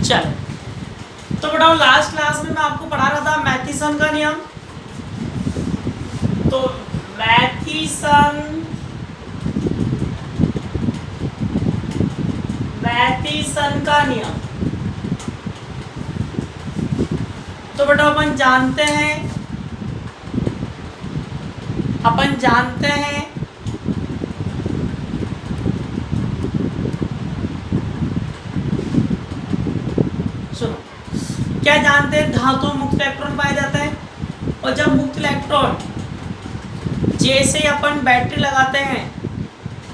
चलो तो बताओ, लास्ट क्लास में मैं आपको पढ़ा रहा था मैथीसन का नियम। तो मैथीसन का नियम तो बेटा अपन जानते हैं सुनो, क्या जानते हैं? धातु मुक्त इलेक्ट्रॉन पाए जाते हैं, और जब मुक्त इलेक्ट्रॉन जैसे अपन बैटरी लगाते हैं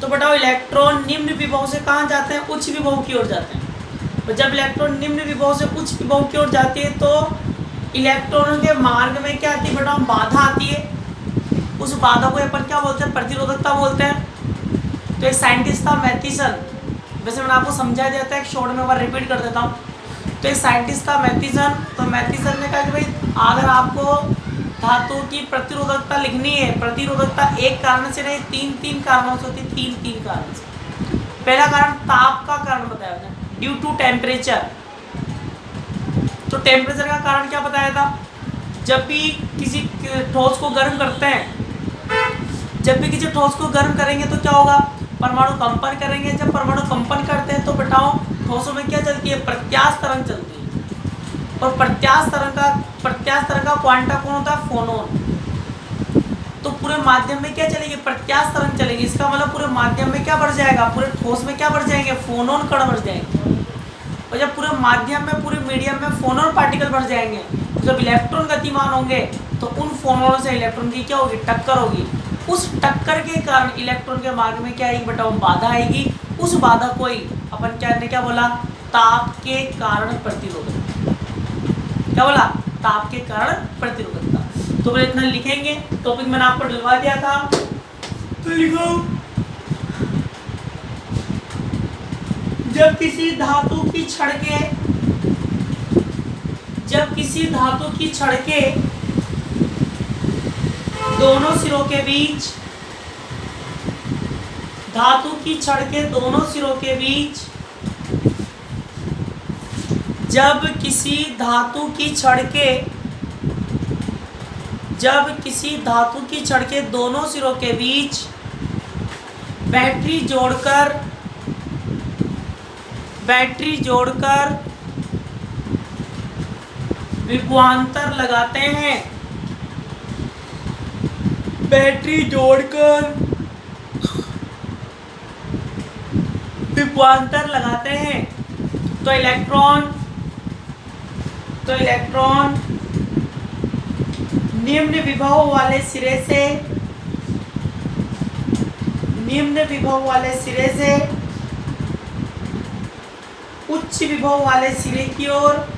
तो बताओ इलेक्ट्रॉन निम्न विभव से कहाँ जाते हैं? उच्च विभव की ओर जाते हैं। और जब इलेक्ट्रॉन निम्न विभव से उच्च विभव की ओर जाती है तो इलेक्ट्रॉनों के मार्ग में क्या आती है बेटा? बाधा आती है। उस बाधा को अपन क्या बोलते हैं? प्रतिरोधकता बोलते हैं। तो एक साइंटिस्ट था मैथीसन, वैसे मैंने आपको समझा दिया था, एक शॉर्ट में एक बार रिपीट कर देता हूँ। तो एक साइंटिस्ट था मैथीसन, तो मैथीसन ने कहा कि भाई अगर आपको धातु की प्रतिरोधकता लिखनी है, प्रतिरोधकता एक कारण से नहीं, तीन कारणों से होती है, तीन कारण से। पहला कारण ताप का कारण बताया था, ड्यू टू टेम्परेचर। तो टेम्परेचर का कारण क्या बताया था? जब भी किसी ठोस को गर्म करते हैं, जब भी किसी ठोस को गर्म करेंगे तो क्या होगा? परमाणु कंपन करेंगे। जब परमाणु कंपन करते हैं तो बेटाओ ठोसों में क्या चलती है? प्रत्यास्थ तरंग चलती है। और प्रत्यास्थ तरंग का क्वांटा कौन होता है? फोनोन। तो पूरे माध्यम में क्या चलेगी? प्रत्यास्थ तरंग चलेगी। इसका मतलब पूरे माध्यम में क्या बढ़ जाएगा? पूरे ठोस में क्या बढ़ जाएंगे? फोनोन कण बढ़ जाएंगे। और जब पूरे माध्यम में, पूरे मीडियम में फोनोन पार्टिकल बढ़ जाएंगे तो जब इलेक्ट्रॉन गतिमान होंगे तो उन फोनोनों से इलेक्ट्रॉन की क्या होगी? टक्कर होगी। उस टक्कर के कारण इलेक्ट्रॉन के मार्ग में क्या आएगी बेटा? बाधा आएगी। उस बाधा को ही अपन क्या बोला? ताप के कारण प्रतिरोधकता। क्या बोला? ताप के कारण प्रतिरोधकता। तो फिर इतना लिखेंगे, टॉपिक मैंने आपको डलवा दिया था, तो लिखो, जब किसी धातु की छड़ के दोनों सिरों के बीच, धातु की छड़ के दोनों सिरों के बीच, जब किसी धातु की छड़ के दोनों सिरों के बीच बैटरी जोड़कर विभवांतर लगाते हैं, बैटरी जोड़कर विभवांतर लगाते हैं तो इलेक्ट्रॉन निम्न विभव वाले सिरे से उच्च विभव वाले सिरे की ओर,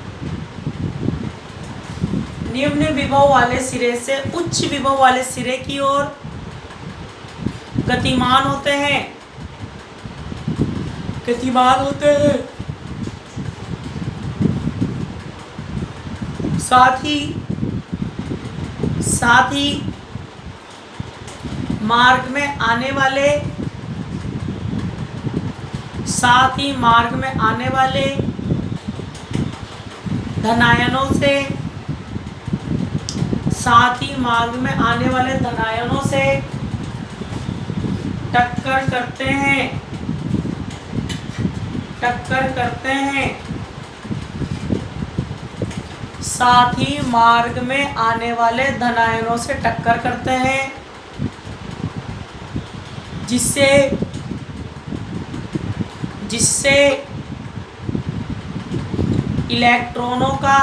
निम्न विभव वाले सिरे से उच्च विभव वाले सिरे की ओर गतिमान होते हैं। साथ ही मार्ग में आने वाले धनायनों से टक्कर करते हैं। साथ ही मार्ग में आने वाले धनायनों से टक्कर करते हैं, जिससे इलेक्ट्रॉनों का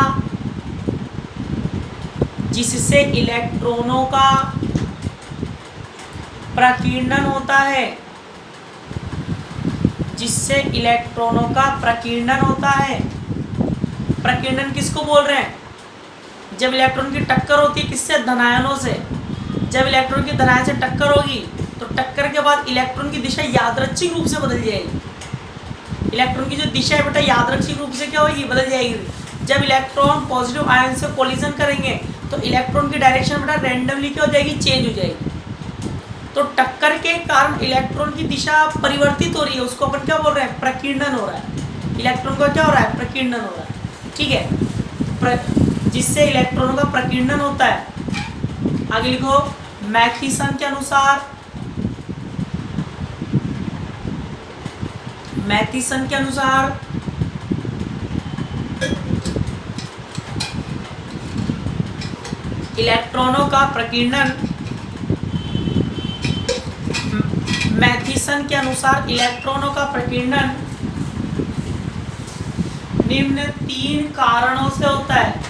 प्रकीर्णन होता है। प्रकीर्णन किसको बोल रहे हैं? जब इलेक्ट्रॉन की टक्कर होती है किससे? धनायनों से। जब इलेक्ट्रॉन की धनायन से टक्कर होगी तो टक्कर के बाद इलेक्ट्रॉन की दिशा यादृच्छिक रूप से बदल जाएगी। इलेक्ट्रॉन की जो दिशा है बेटा यादृच्छिक रूप से क्या होगी? बदल जाएगी। जब इलेक्ट्रॉन पॉजिटिव आयन से कोलिजन करेंगे तो इलेक्ट्रॉन की डायरेक्शन बेटा रैंडमली क्या हो जाएगी? चेंज हो जाएगी। तो टक्कर के कारण इलेक्ट्रॉन की दिशा परिवर्तित हो रही है, उसको अपन क्या बोल रहे हैं? प्रकीर्णन हो रहा है। इलेक्ट्रॉन का क्या हो रहा है, प्रकीर्णन हो रहा है, ठीक है, जिससे इलेक्ट्रॉनों का प्रकीर्णन होता है। आगे लिखो, मैथीसन के अनुसार, मैथीसन के अनुसार इलेक्ट्रॉनों का प्रकीर्णन, मैथीसन के अनुसार इलेक्ट्रॉनों का प्रकीर्णन निम्न 3 कारणों से होता है,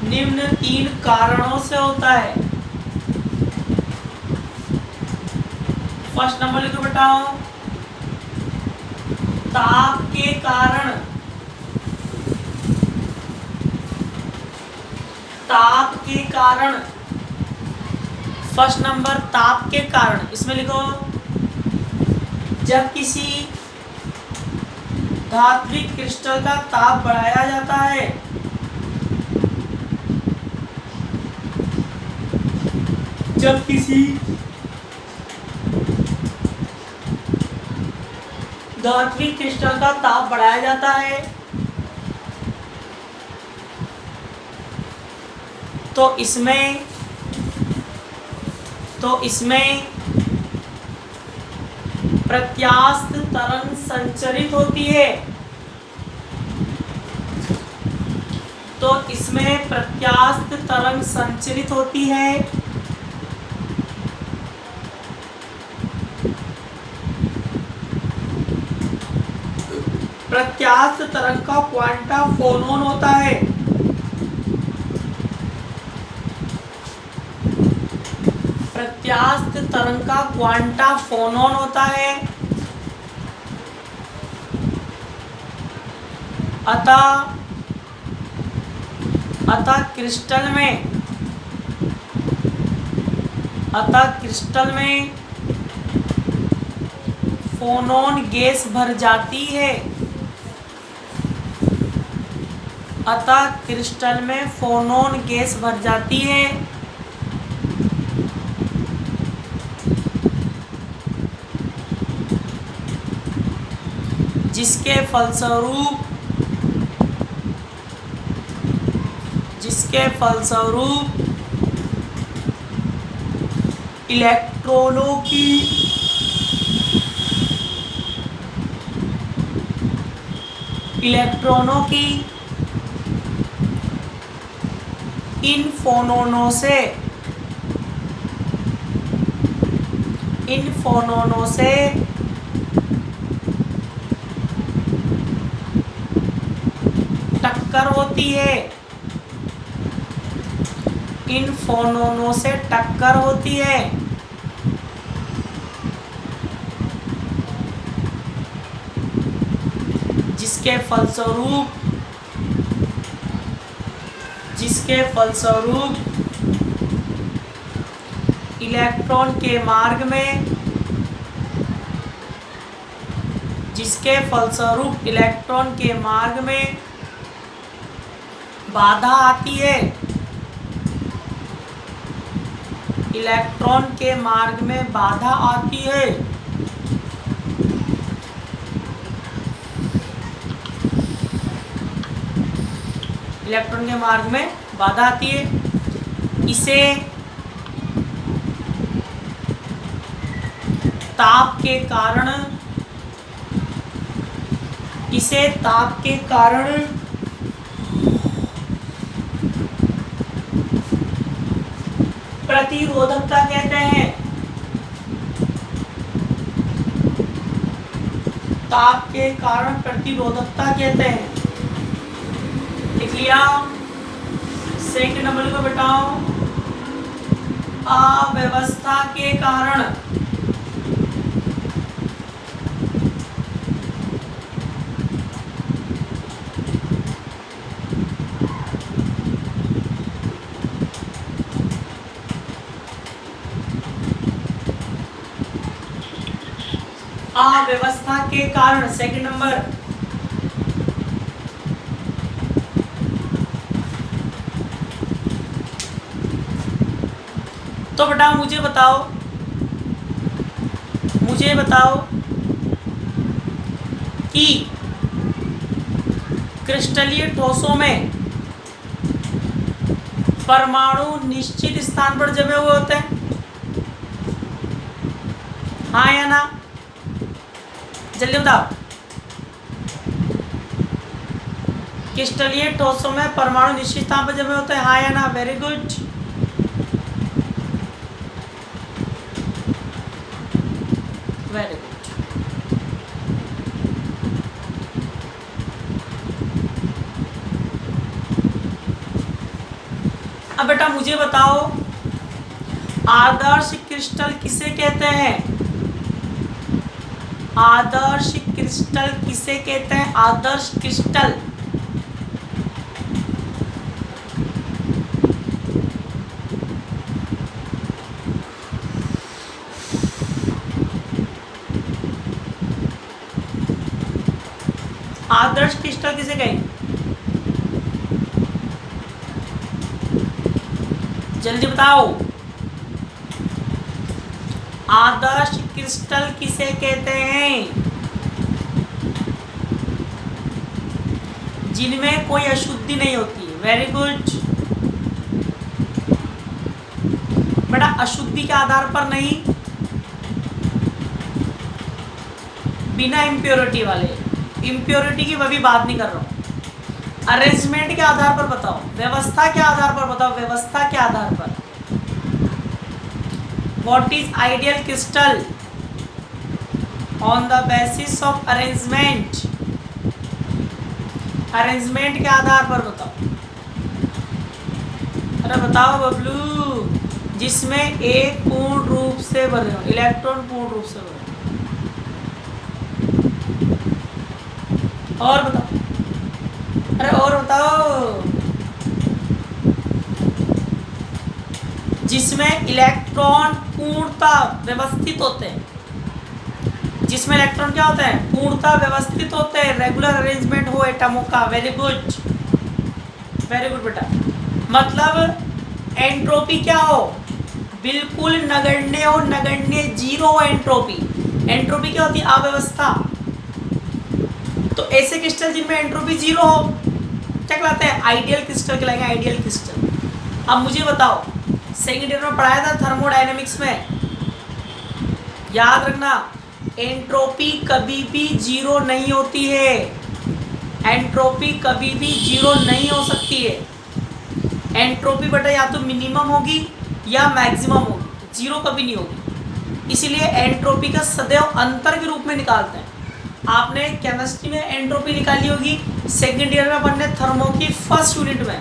निम्न 3 कारणों से होता है। फर्स्ट नंबर लिखो बताओ, ताप के कारण, ताप के कारण, फर्स्ट नंबर ताप के कारण। इसमें लिखो, जब किसी धात्विक क्रिस्टल का ताप बढ़ाया जाता है, जब किसी धात्विक क्रिस्टल का ताप बढ़ाया जाता है तो इसमें प्रत्यास्थ तरंग संचरित होती है, तो इसमें प्रत्यास्थ तरंग संचरित होती है। प्रत्यास्थ तरंग का क्वांटा फोनोन होता है। प्रत्यास्थ तरंग का क्वांटा फोनोन होता है। अतः क्रिस्टल में फोनोन गैस भर जाती है। अतः क्रिस्टल में फोनोन गैस भर जाती है। जिसके फलस्वरूप इलेक्ट्रॉनों की इन फोनोनों से टक्कर होती है। इन फोनोनों से टक्कर होती है। जिसके फलस्वरूप इलेक्ट्रॉन के मार्ग में बाधा आती है। इलेक्ट्रॉन के मार्ग में बाधा आती है। इलेक्ट्रॉन के मार्ग में बाधा आती है। इसे ताप के कारण प्रतिरोधकता कहते हैं। ताप के कारण प्रतिरोधकता कहते हैं। लिख लिया। सेकंड नंबर को बताओ, अव्यवस्था के कारण अव्यवस्था के कारण, सेकंड नंबर। तो बेटा मुझे बताओ कि क्रिस्टलीय ठोसों में परमाणु निश्चित स्थान पर जमे हुए होते हैं? हाँ या ना? जल्दी बताओ। क्रिस्टलीय ठोसों में परमाणु निश्चित स्थान पर जमे होते हैं, हाँ या ना? Very good. Very good. अब बेटा मुझे बताओ, आदर्श क्रिस्टल किसे कहते हैं? आदर्श क्रिस्टल किसे कहते हैं? आदर्श क्रिस्टल। आदर्श क्रिस्टल किसे कहेंगे? जल्दी बताओ। आदर्श क्रिस्टल किसे कहते हैं? जिनमें कोई अशुद्धि नहीं होती है। वेरी गुड बेटा, अशुद्धि के आधार पर नहीं, बिना इम्प्योरिटी वाले। इम्प्योरिटी की मैं भी बात नहीं कर रहा हूँ। अरेंजमेंट के आधार पर बताओ, व्यवस्था के आधार पर बताओ, व्यवस्था के आधार पर। What is ideal crystal? On the basis of arrangement. Arrangement के आधार पर बताओ। अरे बताओ बबलू। जिसमें एक पूर्ण रूप से भरे हो, इलेक्ट्रॉन पूर्ण रूप से भरे। और बताओ। अरे और बताओ। जिसमें इलेक्ट्रॉन पूर्णतः व्यवस्थित होते हैं। जिसमें इलेक्ट्रॉन क्या होते हैं? पूर्णतः व्यवस्थित होते हैं, रेगुलर अरेंजमेंट हो एटमों का। वेरी गुड, वेरी गुड बेटा। मतलब एंट्रोपी क्या हो? बिल्कुल नगण्य हो, नगण्य, जीरो हो एंट्रोपी। एंट्रोपी क्या होती है? अव्यवस्था। तो ऐसे क्रिस्टल जिनमें एंट्रोपी जीरो हो क्या कहलाते हैं? आइडियल क्रिस्टल कहलाएंगे, आइडियल क्रिस्टल। अब मुझे बताओ, सेकेंड ईयर में पढ़ाया था थर्मोडायनेमिक्स में, याद रखना एंट्रोपी कभी भी जीरो नहीं होती है। एंट्रोपी कभी भी जीरो नहीं हो सकती है। एंट्रोपी बेटा या तो मिनिमम होगी या मैक्सिमम होगी, जीरो कभी नहीं होगी। इसीलिए एंट्रोपी का सदैव अंतर के रूप में निकालते हैं। आपने केमिस्ट्री में एंट्रोपी निकाली होगी, सेकेंड ईयर में अपन ने थर्मो की फर्स्ट यूनिट में,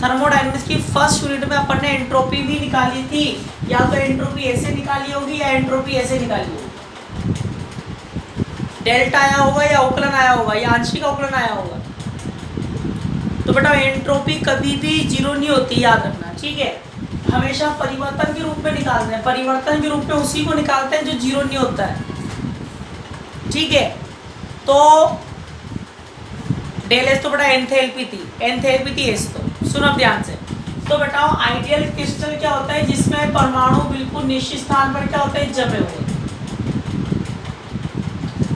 थर्मोडायनेमिक्स की फर्स्ट यूनिट में अपन ने एंट्रोपी भी निकाली थी। या तो एंट्रोपी ऐसे निकाली होगी या एंट्रोपी ऐसे निकाली होगी। डेल्टा आया होगा या अवकलन आया होगा या आंशिक अवकलन आया होगा। तो बेटा एंट्रोपी कभी भी जीरो नहीं होती, याद रखना, ठीक है। हमेशा परिवर्तन के रूप में निकालते हैं, परिवर्तन के रूप में उसी को निकालते हैं जो जीरो नहीं होता है, ठीक है। तो डेल एस तो बेटा एंथैल्पी थी, एंथैल्पी थी एस। तो सुनो ध्यान से। तो बताओ आइडियल क्रिस्टल क्या होता है? जिसमें परमाणु बिल्कुल निश्चित स्थान पर क्या होते हैं? जमे हुए,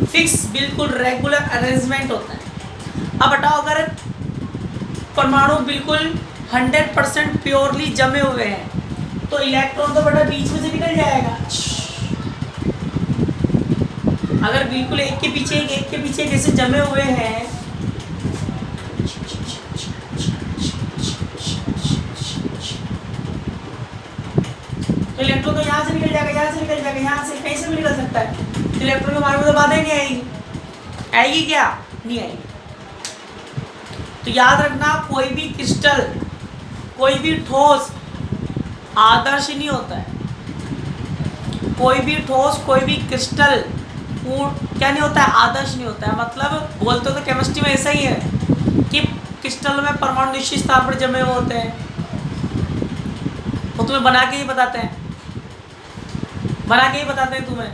फिक्स, बिल्कुल रेगुलर अरेंजमेंट होता है। अब बताओ अगर परमाणु बिल्कुल 100% प्योरली जमे हुए हैं तो इलेक्ट्रॉन तो बेटा बीच में से निकल जाएगा। अगर बिल्कुल एक के पीछे एक ऐसे जमे हुए हैं तो इलेक्ट्रॉन तो यहाँ से निकल जाएगा, यहाँ से निकल जाएगा, यहाँ से कहीं से भी निकल सकता है। तो इलेक्ट्रॉन के बारे में तो बात ही नहीं आएगी। आएगी क्या? नहीं आएगी। तो याद रखना कोई भी क्रिस्टल, कोई भी ठोस आदर्श नहीं होता है। कोई भी ठोस, कोई भी क्रिस्टल क्या नहीं होता है? आदर्श नहीं होता है। मतलब बोलते हो तो केमिस्ट्री में ऐसा ही है कि क्रिस्टल में परमाणु निश्चित स्थान पर जमे हुए होते हैं। वो तुम्हें बना के ही बताते हैं, बना के ही बताते हैं तुम्हें,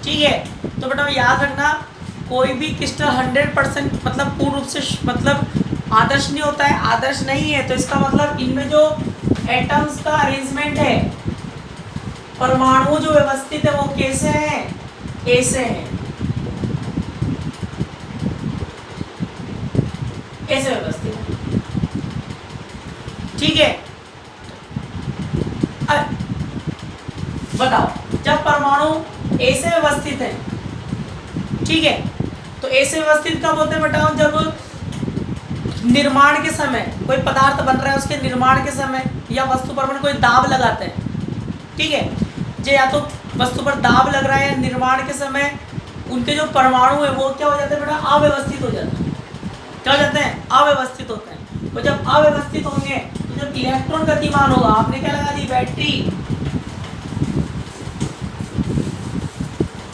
ठीक है। तो बेटा याद रखना कोई भी क्रिस्टल 100% मतलब पूर्ण रूप से मतलब आदर्श नहीं होता है, आदर्श नहीं है। तो इसका मतलब इनमें जो एटम्स का अरेंजमेंट है, परमाणु जो व्यवस्थित है वो कैसे हैं? ऐसे हैं। ऐसे व्यवस्थित है। ठीक है, बताओ जब परमाणु ऐसे व्यवस्थित है, ठीक है, तो ऐसे व्यवस्थित कब होते हैं बताओ? जब निर्माण के समय कोई पदार्थ बन रहा है, उसके निर्माण के समय या वस्तु पर कोई दाब लगाते हैं, ठीक है, जो या तो वस्तु पर दाब लग रहा है, निर्माण के समय उनके जो परमाणु है वो क्या हो जाते हैं बेटा? अव्यवस्थित हो जाते हैं। क्या हो जाते हैं? अव्यवस्थित होते हैं। तो जब अव्यवस्थित होंगे तो जब इलेक्ट्रॉन गतिमान होगा, आपने क्या लगा दी? बैटरी।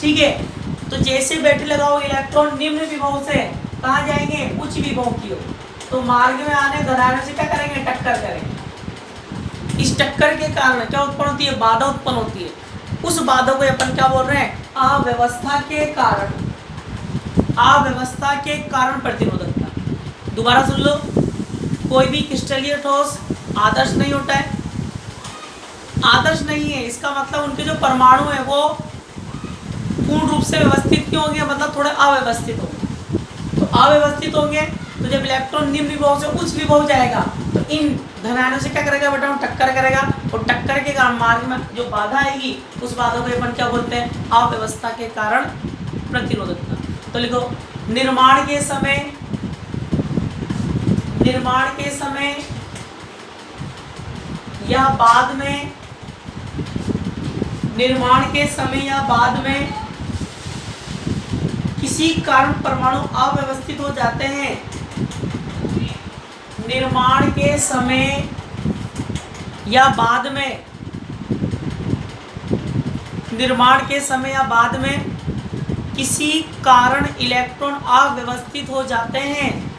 ठीक है, तो जैसे बैटरी लगाओ, इलेक्ट्रॉन निम्न विभव से कहाँ जाएंगे? उच्च विभव की ओर। तो मार्ग में आने धराने से क्या करेंगे? टक्कर करेंगे। इस टक्कर के कारण क्या उत्पन्न होती है? बाधा उत्पन्न होती है। उस बाधा को अपन क्या बोल रहे हैं? अव्यवस्था के कारण। अव्यवस्था के कारण प्रतिरोधकता। दोबारा सुन लो, कोई भी क्रिस्टलीय ठोस आदर्श नहीं होता है। आदर्श नहीं है इसका मतलब उनके जो परमाणु है वो पूर्ण रूप से व्यवस्थित क्यों होंगे? मतलब थोड़े अव्यवस्थित होंगे। तो अव्यवस्थित होंगे तो जब इलेक्ट्रॉन निम्न विभव से उच्च विभव जाएगा तो इन धनायनों से क्या करेगा बेटा? टक्कर करेगा, और टक्कर के कारण मार्ग में जो बाधा आएगी उस बाधा को अपन क्या बोलते हैं? अव्यवस्था के कारण प्रतिरोधकता। तो लिखो, निर्माण के समय या बाद में, निर्माण के समय या बाद में किसी कारण परमाणु अव्यवस्थित हो जाते हैं। निर्माण के समय या बाद में, निर्माण के समय या बाद में किसी कारण इलेक्ट्रॉन अव्यवस्थित हो जाते हैं।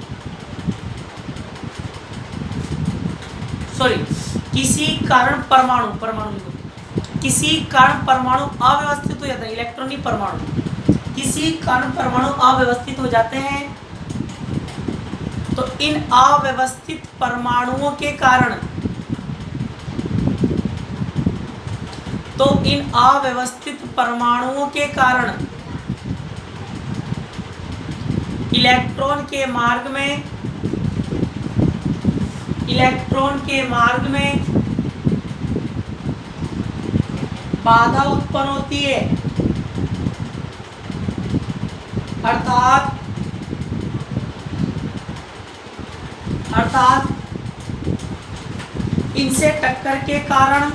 सॉरी, किसी कारण परमाणु किसी कारण परमाणु अव्यवस्थित हो जाते हैं। इलेक्ट्रॉन नहीं, परमाणु। किसी कारण परमाणु अव्यवस्थित हो जाते हैं तो इन अव्यवस्थित परमाणुओं के कारण इलेक्ट्रॉन के मार्ग में बाधा उत्पन्न होती है, अर्थात इनसे टक्कर के कारण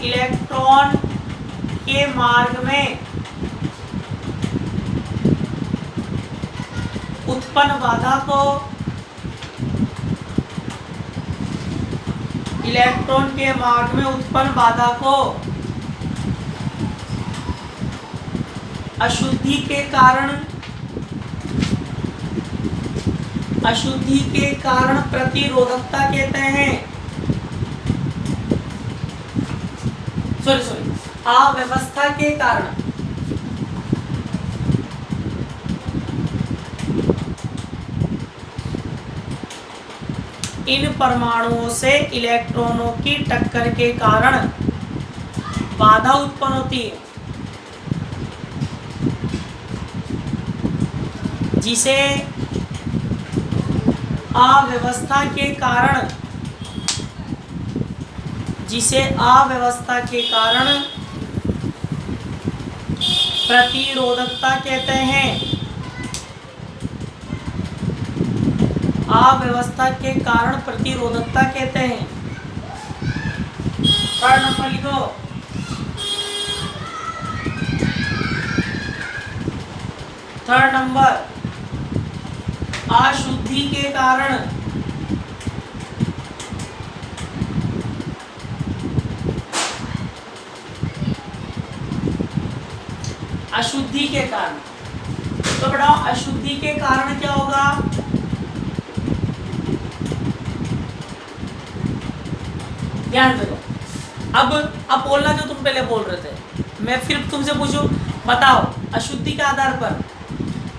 इलेक्ट्रॉन के मार्ग में उत्पन्न बाधा को अशुद्धि के कारण प्रतिरोधकता कहते हैं। सॉरी, अव्यवस्था के कारण इन परमाणुओं से इलेक्ट्रॉनों की टक्कर के कारण बाधा उत्पन्न होती है, जिसे अव्यवस्था के कारण प्रतिरोधकता कहते हैं। अव्यवस्था के कारण प्रतिरोधकता कहते हैं। थर्ड नंबर लिखो, थर्ड नंबर, अशुद्धि के कारण तो बताओ अशुद्धि के कारण क्या होगा? ध्यान दो। अब बोलना जो तुम पहले बोल रहे थे, मैं फिर तुमसे पूछूं, बताओ अशुद्धि के आधार पर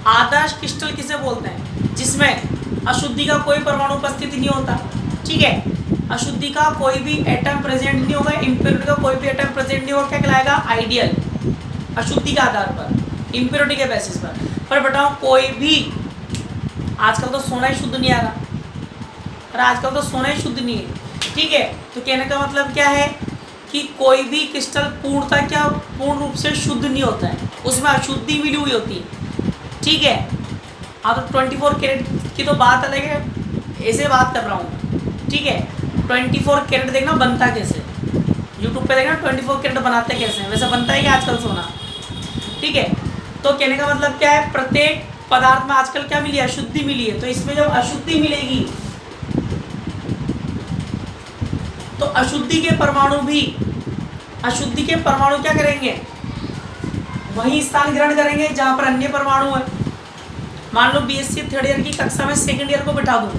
आदर्श क्रिस्टल किसे बोलते हैं? जिसमें अशुद्धि का कोई परमाणु उपस्थिति नहीं होता। ठीक है, अशुद्धि का कोई भी एटम प्रेजेंट नहीं होगा, इम्प्योरिटी का कोई भी एटम प्रेजेंट नहीं होगा, क्या कहलाएगा? आइडियल। अशुद्धि के आधार पर, इम्प्योरिटी के बेसिस पर बताओ कोई भी, आजकल तो सोना ही शुद्ध नहीं आ रहा, और आजकल तो सोना ही शुद्ध नहीं है, ठीक है। तो कहने का मतलब क्या है कि कोई भी क्रिस्टल पूर्ण रूप से शुद्ध नहीं होता है, उसमें अशुद्धि मिली हुई होती है, ठीक है। हाँ, तो 24 कैरेट की तो बात अलग है, ऐसे बात कर रहा हूँ, ठीक है। 24 कैरेट देखना बनता कैसे, यूट्यूब पे देखना 24 कैरेट बनाते कैसे, वैसा बनता है कि आजकल सोना, ठीक है। तो कहने का मतलब क्या है, प्रत्येक पदार्थ में आजकल क्या मिली है? अशुद्धि मिली है। तो इसमें जब अशुद्धि मिलेगी तो अशुद्धि के परमाणु क्या करेंगे? वही स्थान ग्रहण करेंगे जहां पर अन्य परमाणु है। मान लो बीएससी थर्ड ईयर की कक्षा में सेकंड ईयर को बिठा दूं,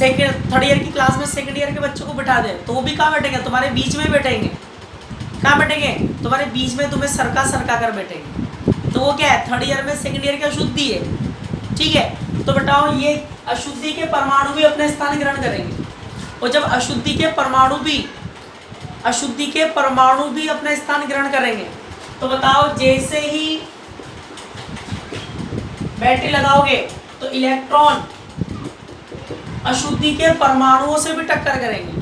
थर्ड ईयर की क्लास में सेकंड ईयर के बच्चों को बिठा दे, तो वो भी कहाँ बैठेंगे? तुम्हारे बीच में बैठेंगे। कहाँ बैठेंगे? तुम्हारे बीच में, तुम्हें सरका कर बैठेंगे। तो वो क्या है? थर्ड ईयर में सेकंड ईयर की अशुद्धि है, ठीक है। तो बताओ ये अशुद्धि के परमाणु भी अपने स्थान ग्रहण करेंगे, और जब अशुद्धि के परमाणु भी अपना स्थान ग्रहण करेंगे, तो बताओ जैसे ही बैटरी लगाओगे तो इलेक्ट्रॉन अशुद्धि के परमाणुओं से भी टक्कर करेंगे।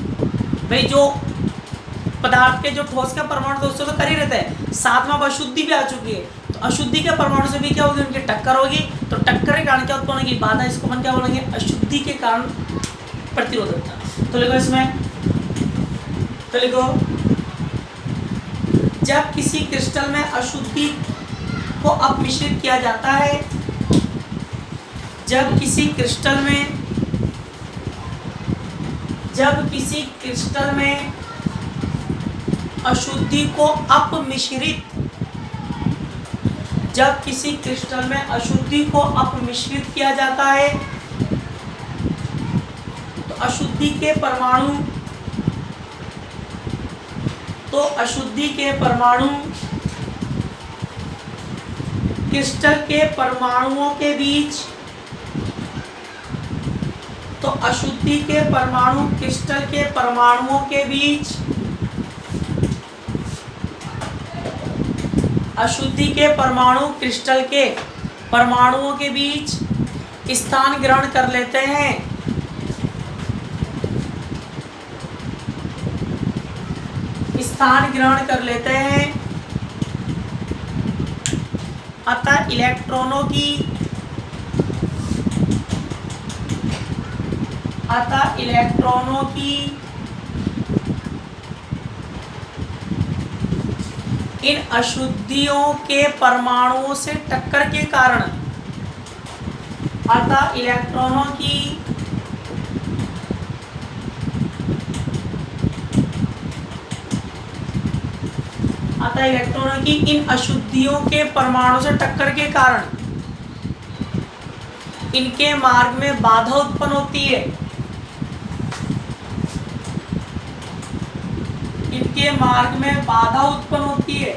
भाई जो पदार्थ के जो ठोस का परमाणु तो उससे तो कर ही रहता है, साथ में अब अशुद्धि भी आ चुकी है, तो अशुद्धि के परमाणु से भी क्या होगी? उनकी टक्कर होगी। तो टक्कर के कारण क्या उत्पन्न होगी? बाधा। इसको अपन क्या बोलेंगे? अशुद्धि के कारण प्रतिरोधकता। तो लिखो इसमें, तो लिखो जब किसी क्रिस्टल में अशुद्धि को अपमिश्रित किया जाता है, जब किसी क्रिस्टल में अशुद्धि को अपमिश्रित किया जाता है, तो अशुद्धि के परमाणु क्रिस्टल के परमाणुओं के बीच, तो अशुद्धि के परमाणु क्रिस्टल के परमाणुओं के बीच, अशुद्धि के परमाणु क्रिस्टल के परमाणुओं के बीच स्थान ग्रहण कर लेते हैं। अतः इलेक्ट्रॉनों की इन अशुद्धियों के परमाणुओं से टक्कर के कारण, अतः इलेक्ट्रॉनों की इन अशुद्धियों के परमाणु से टक्कर के कारण इनके मार्ग में बाधा उत्पन्न होती है।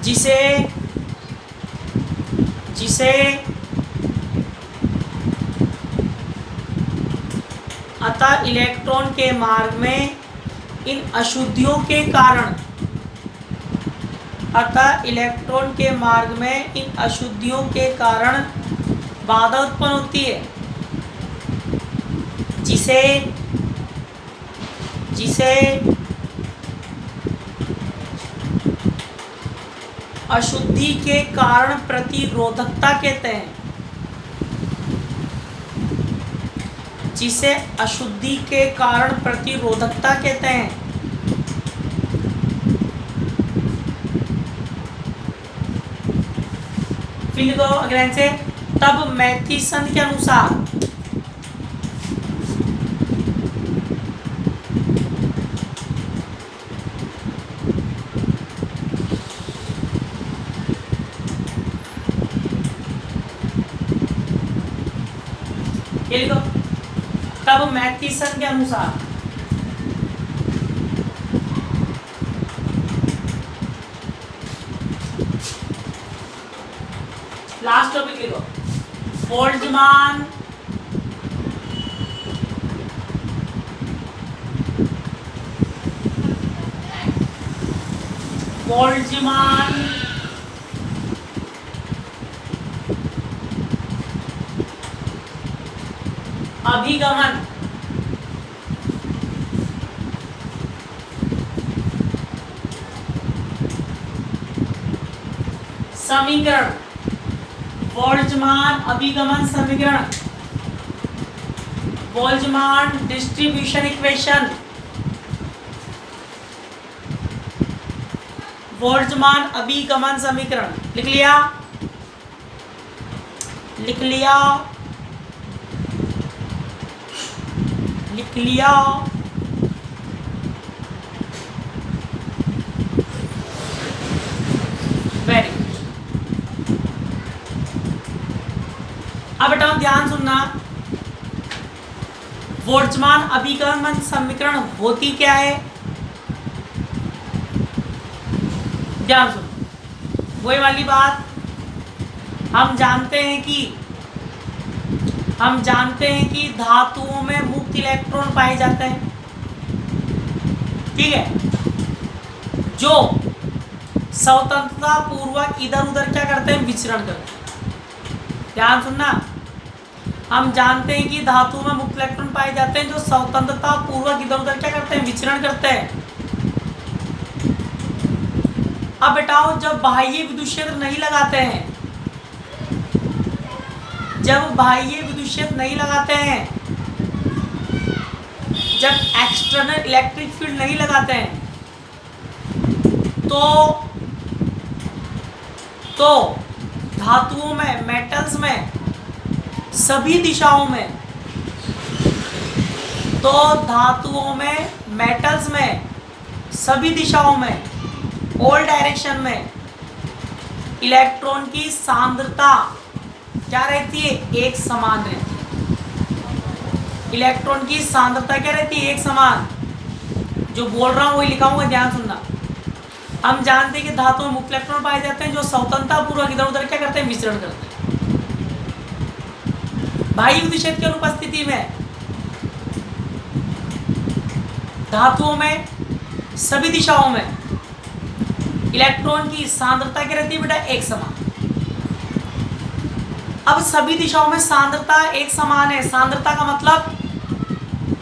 जिसे अतः इलेक्ट्रॉन के मार्ग में इन अशुद्धियों के कारण, बाधा उत्पन्न होती है, जिसे अशुद्धि के कारण प्रतिरोधकता कहते हैं। फिर दो अगले से, तब मैथीसन के अनुसार ये लिखो, तब मैथीसन के अनुसार लास्ट टॉपिक लिखो, बोल्ट्जमान बोल्ट्जमान अभिगमन समीकरण, बोल्ट्जमान अभिगमन समीकरण, बोल्ट्जमान डिस्ट्रीब्यूशन इक्वेशन, बोल्ट्जमान अभिगमन समीकरण। लिख लिया, लिख लिया, लिख लिया। Very good. अब बेटा ध्यान सुनना, बोल्ट्जमान अभिगमन समीकरण होती क्या है? ध्यान सुनो, वही वाली बात। हम जानते हैं कि धातुओं में मुक्त इलेक्ट्रॉन पाए जाते हैं, ठीक है, जो स्वतंत्रता पूर्वक इधर उधर क्या करते हैं, विचरण करते हैं। ध्यान सुनना, हम जानते हैं कि धातुओं में मुक्त इलेक्ट्रॉन पाए जाते हैं जो स्वतंत्रता पूर्वक इधर उधर क्या करते हैं, विचरण करते हैं। अब बेटाओ, जब बाह्य विद्युत क्षेत्र नहीं लगाते हैं, जब बाह्य विद्युत क्षेत्र नहीं लगाते हैं, जब एक्सटर्नल इलेक्ट्रिक फील्ड नहीं लगाते हैं, तो धातुओं में, मेटल्स में सभी दिशाओं में, तो धातुओं में, मेटल्स में सभी दिशाओं में, ऑल डायरेक्शन में इलेक्ट्रॉन की सांद्रता क्या रहती है, एक समान रहती है। इलेक्ट्रॉन की सांद्रता क्या रहती है, एक समान। जो बोल रहा हूँ वही लिखाऊंगा, ध्यान सुनना। हम जानते हैं कि धातु में मुक्त इलेक्ट्रॉन पाए जाते हैं जो स्वतंत्रता पूर्वक इधर उधर क्या करते हैं, विचरण करते हैं। बाह्य विद्युत क्षेत्र की अनुपस्थिति में धातुओं में सभी दिशाओं में इलेक्ट्रॉन की सांद्रता क्या रहती है बेटा, एक समान। अब सभी दिशाओं में सांद्रता एक समान है, सांद्रता का मतलब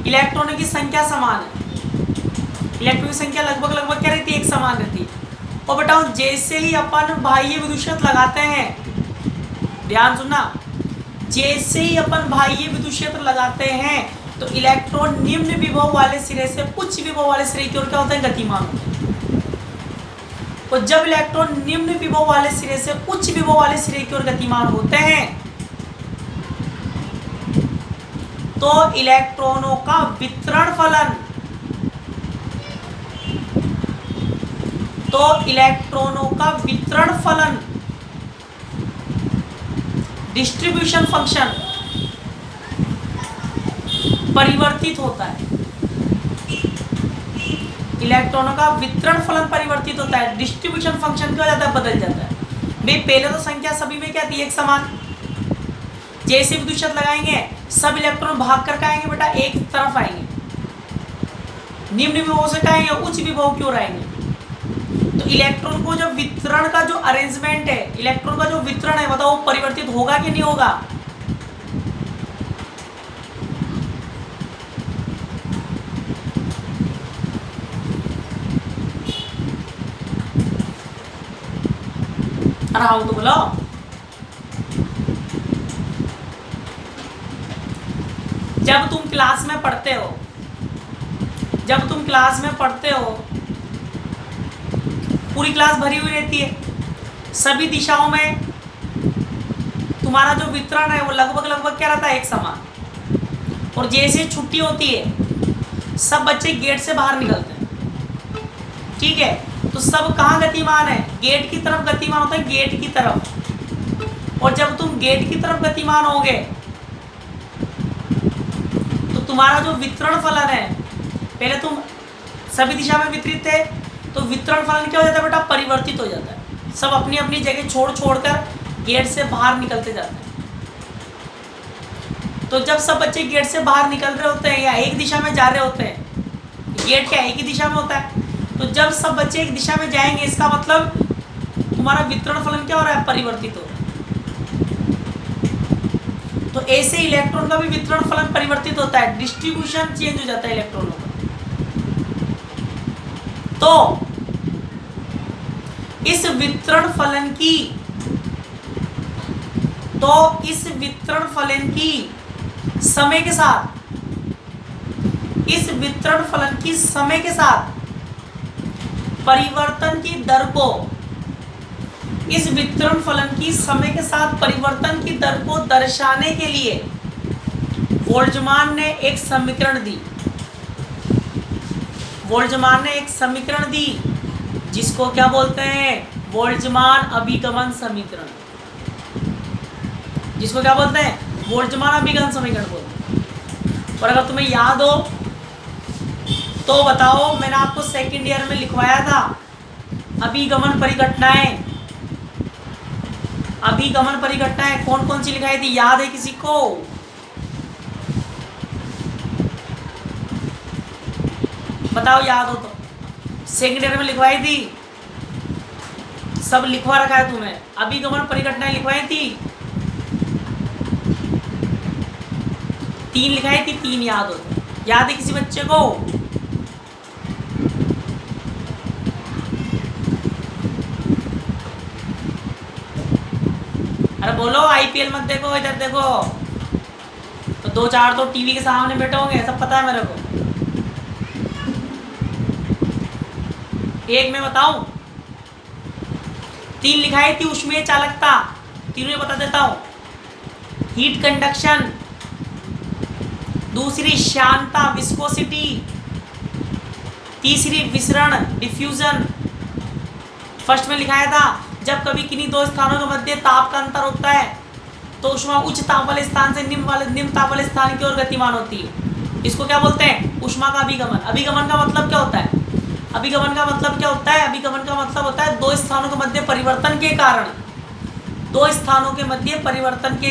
इलेक्ट्रॉनों की संख्या समान है। इलेक्ट्रॉन की संख्या लगभग लगभग क्या रहती है, एक समान रहती है। और बेटा जैसे ही अपन बाह्य विद्युत क्षेत्र लगाते हैं, ध्यान सुनना, जैसे ही अपन बाह्य विद्युत क्षेत्र लगाते हैं तो इलेक्ट्रॉन निम्न विभव वाले सिरे से उच्च विभव वाले सिरे की ओर क्या होता है, गतिमान होता है। और जब इलेक्ट्रॉन निम्न विभव वाले सिरे से उच्च विभव वाले सिरे की ओर गतिमान होते हैं तो इलेक्ट्रॉनों का वितरण फलन, डिस्ट्रीब्यूशन फंक्शन परिवर्तित होता है। इलेक्ट्रॉनों का वितरण फलन परिवर्तित होता है, डिस्ट्रीब्यूशन फंक्शन क्या हो जाता है, बदल जाता है। भाई पहले तो संख्या सभी में क्या थी, एक समान। जैसे विद्युत क्षेत्र लगाएंगे सब इलेक्ट्रॉन भाग कर आएंगे बेटा, एक तरफ आएंगे, निम्न विभव से आएंगे, उच्च विभव की ओर आएंगे। तो इलेक्ट्रॉन को जब वितरण का जो अरेंजमेंट है, इलेक्ट्रॉन का जो वितरण है, बताओ परिवर्तित होगा कि नहीं होगा? रहा तो बोलो। जब तुम क्लास में पढ़ते हो, पूरी क्लास भरी हुई रहती है, सभी दिशाओं में तुम्हारा जो वितरण है वो लगभग क्या रहता है, एक समान। और जैसे छुट्टी होती है सब बच्चे गेट से बाहर निकलते हैं, ठीक है, तो सब कहाँ गतिमान है, गेट की तरफ गतिमान होता है, गेट की तरफ। और जब तुम गेट की तरफ गतिमान होगे तो तुम्हारा जो वितरण फलन है, पहले तुम सभी दिशा में वितरित थे तो वितरण फलन क्या हो जाता है बेटा, परिवर्तित हो जाता है। सब अपनी अपनी जगह छोड़कर गेट से बाहर निकलते जाते हैं। तो जब सब बच्चे गेट से बाहर निकल रहे होते हैं या एक दिशा में जा रहे होते हैं, गेट क्या एक ही दिशा में होता है, तो जब सब बच्चे एक दिशा में जाएंगे इसका मतलब तुम्हारा वितरण फलन क्या हो रहा है, परिवर्तित हो रहा है। तो ऐसे इलेक्ट्रॉन का भी वितरण फलन परिवर्तित होता है, डिस्ट्रीब्यूशन चेंज हो जाता है इलेक्ट्रॉनों का। तो इस वितरण फलन की समय के साथ परिवर्तन की दर को दर्शाने के लिए बोल्ट्जमान ने एक समीकरण दी जिसको क्या बोलते हैं, बोल्ट्जमान अभिगमन समीकरण। जिसको क्या बोलते हैं, बोल्ट्जमान अभिगमन समीकरण बोलते हैं। और अगर तुम्हें याद हो तो बताओ, मैंने आपको सेकंड ईयर में लिखवाया था अभिगमन परिघटनाएं कौन कौन सी लिखाई थी, याद है किसी को? बताओ याद हो तो। सेकंड ईयर में लिखवाई थी, सब लिखवा रखा है तुम्हें, अभिगमन परिघटनाएं लिखवाई थी, 3 लिखाई थी, 3 याद हो तो। याद है किसी बच्चे को? अरे बोलो, आईपीएल मत देखो, इधर देखो। तो 2-4 तो टीवी के सामने बैठे होंगे, सब पता है मेरे को। एक मैं बताऊं, 3 लिखाई थी, ऊष्मीय चालकता, तीनों बता देता हूं। हीट कंडक्शन, दूसरी श्यानता विस्कोसिटी, तीसरी विसरण डिफ्यूजन। फर्स्ट में लिखाया था जब कभी किन्हीं 2 स्थानों के मध्य ताप का अंतर होता है तो ऊष्मा उच्च ताप वाले स्थान से निम्न ताप वाले स्थान की ओर गतिमान होती है। इसको क्या बोलते हैं, ऊष्मा का अभिगमन। अभिगमन का मतलब क्या होता है, अभिगमन का मतलब होता है 2 स्थानों के मध्य परिवर्तन के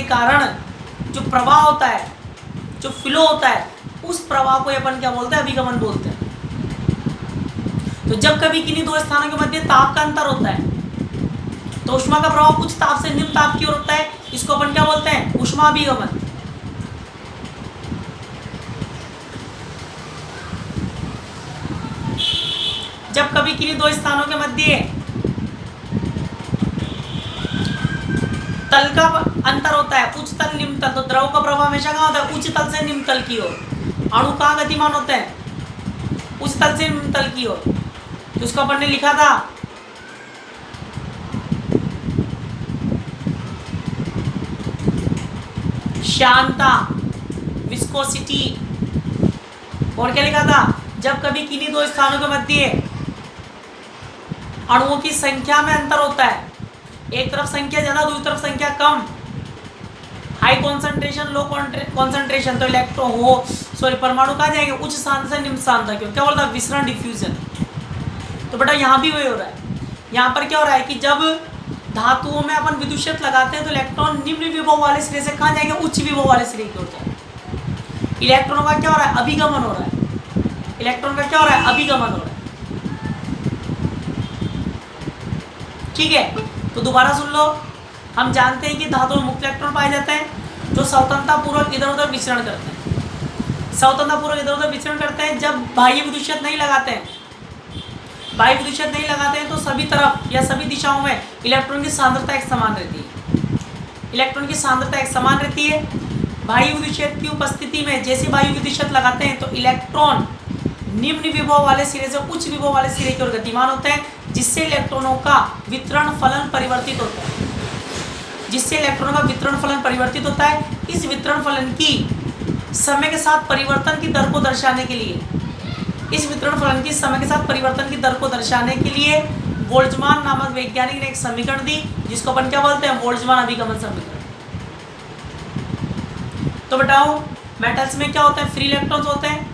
कारण जो प्रवाह होता है, जो फ्लो होता है, उस प्रवाह को अपन क्या बोलते हैं, अभिगमन बोलते हैं। तो जब कभी किन्हीं 2 स्थानों के मध्य ताप का अंतर होता है तो ऊष्मा का प्रवाह उच्च ताप से निम्न ताप की ओर होता है, इसको अपन क्या बोलते हैं, ऊष्मा अभिगमन। जब कभी किन्हीं 2 स्थानों के मध्य तल का अंतर होता है, उच्च तल निम्न तल, तो द्रव का प्रवाह हमेशा कहाँ होता है, उच्च तल से निम्न तल की ओर। अणु कहाँ गतिमान होते हैं, उच्च तल से निम्न तल की ओर। तो इसको अपन ने लिखा था श्यानता विस्कोसिटी। और क्या लिखा था, जब कभी किन्हीं 2 स्थानों के मध्य अणुओं की संख्या में अंतर होता है, एक तरफ संख्या ज्यादा, दूसरी तरफ संख्या कम, हाई कॉन्सेंट्रेशन लो कॉन्सेंट्रेशन, तो परमाणु कहाँ जाएंगे, उच्च स्थान से निम्न स्थान तक। क्या बोलता है, विसरण डिफ्यूजन। तो बेटा यहाँ भी वही हो रहा है। यहाँ पर क्या हो रहा है कि जब धातुओं में अपन विद्युत लगाते हैं तो इलेक्ट्रॉन निम्न विभव वाले सिरे से कहाँ जाएंगे, उच्च विभव वाले सिरे की ओर जाएंगे। इलेक्ट्रॉनों का क्या हो रहा है, अभिगमन हो रहा है। इलेक्ट्रॉन का क्या हो रहा है, अभिगमन हो रहा है। ठीक है, तो दोबारा सुन लो। हम जानते हैं कि धातु में मुक्त इलेक्ट्रॉन पाए जाते हैं जो स्वतंत्रतापूर्वक इधर उधर विचरण करते हैं। जब बाह्य विद्युत नहीं लगाते हैं, तो सभी तरफ या सभी दिशाओं में इलेक्ट्रॉन की सांद्रता एक समान रहती है। बाह्य विद्युत की उपस्थिति में जैसे बाह्य विद्युत लगाते हैं तो इलेक्ट्रॉन निम्न विभव वाले सिरे से उच्च विभव वाले सिरे की ओर गतिमान होते हैं, जिससे इलेक्ट्रॉनों का वितरण फलन परिवर्तित होता है। इस वितरण फलन की समय के साथ परिवर्तन की दर को दर्शाने के लिए बोल्ट्जमान नामक वैज्ञानिक ने एक समीकरण दी जिसको अपन क्या बोलते हैं, बोल्ट्जमान अभिगमन समीकरण। तो बताओ मेटल्स में क्या होता है, फ्री इलेक्ट्रॉन्स होते हैं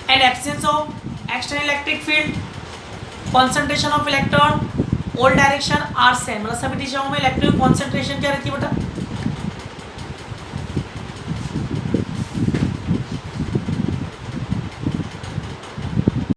and absence of external electric field, concentration of electron, all direction are same, मतलब सभी दिशाओं में इलेक्ट्रॉन कॉन्सेंट्रेशन क्या रहती है बेटा,